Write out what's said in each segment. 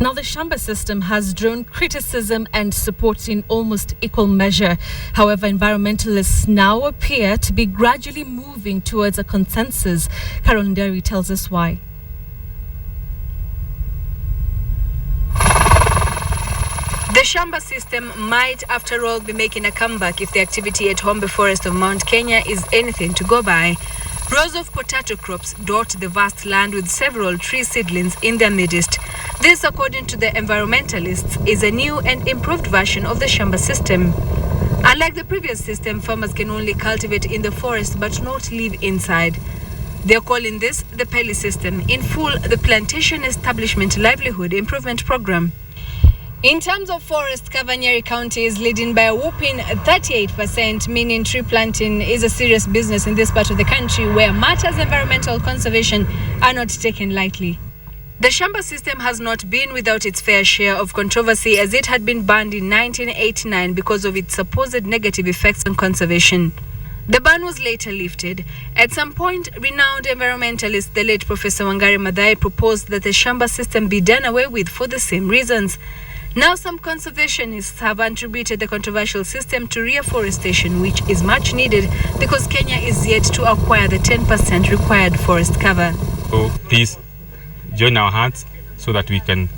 Now, the Shamba system has drawn criticism and support in almost equal measure. However, environmentalists now appear to be gradually moving towards a consensus. Carol Nyeri tells us why. The Shamba system might, after all, be making a comeback if the activity at Hombe Forest of Mount Kenya is anything to go by. Rows of potato crops dot the vast land with several tree seedlings in their midst. This, according to the environmentalists, is a new and improved version of the Shamba system. Unlike the previous system, farmers can only cultivate in the forest but not live inside. They are calling this the Peli system, in full the Plantation Establishment Livelihood Improvement Program. In terms of forest cover, Nyeri County is leading by a whopping 38%, meaning tree planting is a serious business in this part of the country where matters environmental conservation are not taken lightly. The Shamba system has not been without its fair share of controversy, as it had been banned in 1989 because of its supposed negative effects on conservation. The ban was later lifted. At some point, renowned environmentalist, the late Professor Wangari Maathai, proposed that the Shamba system be done away with for the same reasons. Now, some conservationists have attributed the controversial system to reforestation, which is much needed because Kenya is yet to acquire the 10% required forest cover. So please join our hands so that we can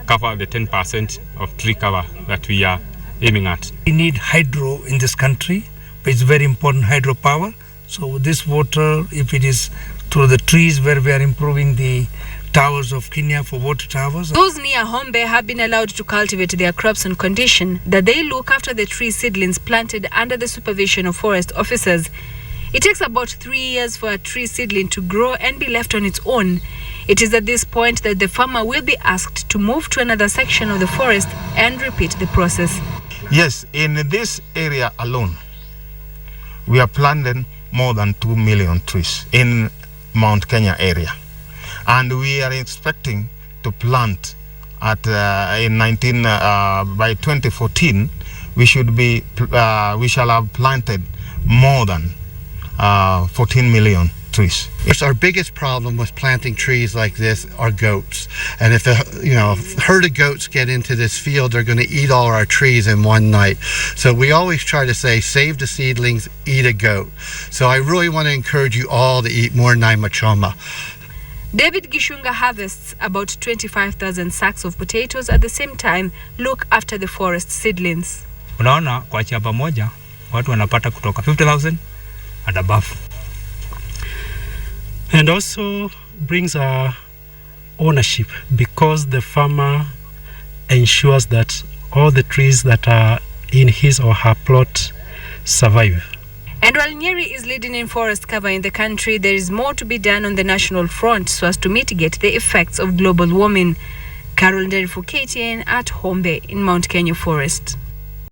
cover the 10% of tree cover that we are aiming at. We need hydro in this country, but it's very important hydropower. So this water, if it is through the trees where we are improving the towers of Kenya for water towers. Those near Hombe have been allowed to cultivate their crops on condition that they look after the tree seedlings planted under the supervision of forest officers. It takes about 3 years for a tree seedling to grow and be left on its own. It is at this point that the farmer will be asked to move to another section of the forest and repeat the process. Yes, in this area alone, we are planting more than 2 million trees in Mount Kenya area. And we are expecting to plant at by 2014 we shall have planted more than 14 million trees. Our biggest problem with planting trees like this are goats, and if a herd of goats get into this field, they're going to eat all our trees in one night. So we always try to say, save the seedlings, eat a goat. So I really want to encourage you all to eat more Naimachoma. David Gishunga harvests about 25,000 sacks of potatoes at the same time look after the forest seedlings. Unaona, kwa chamba moja watu wanapata kutoka 50,000 and above. And also brings ownership, because the farmer ensures that all the trees that are in his or her plot survive. And while Nyeri is leading in forest cover in the country, there is more to be done on the national front so as to mitigate the effects of global warming. Carol Nyeri for KTN at Hombe in Mount Kenya Forest.